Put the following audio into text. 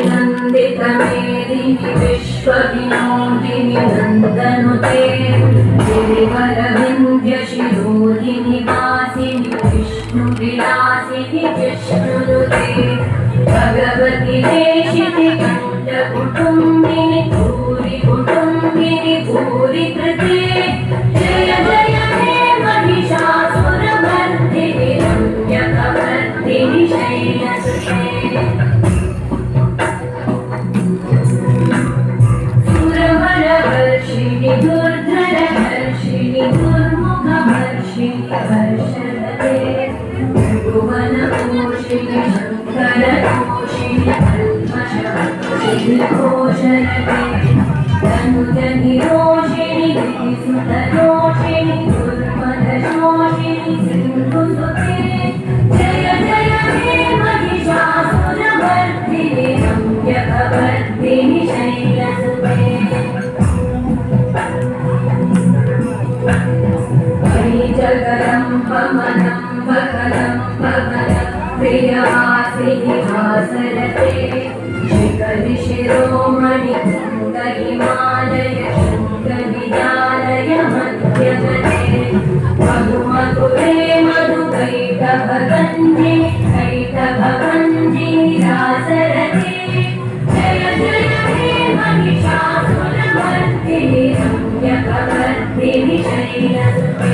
नन्दितमेदिनि विश्वविनोदिनि नन्दनुते गिरिवरविन्ध्यशिरोधिनि वासिनि विष्णुविलासिनि विष्णुनुते भगवति देशिति कण्ठकुटुम्बिनि भूरि कुटुम्बिनि भूरि कृते जय जय हे महिषासुरमर्दिनि रम्यकवर्दिनि शैलसुते सुरवरवर्षिणि दुर्धरहर्षिणि दुर्मुखवर्षिणि हर्षरते भुवनपोषिणि शङ्करतोषिणि कल्मषवर्षिणि घोषरते तनुजनिरोषिणि गिरिसुतरोषिणि दुर्मदशोषिणि सिन्धुसुते जय जय हे महिषासुरमर्दिनि रम्यकवर्दिनि शैलसुते जगदं पवनं भगदं भगद प्रियवासिनि वासरते शिखरि शिरोमणि हिमालय शृङ्गविद्यालय मध्यगते मधुमधुरे मधुकैटभगञ्जिनि कैटभगञ्जिनि रासरते जय जय हे महिषासुरमर्दिनि रम्यकवर्दिनि शैलसुते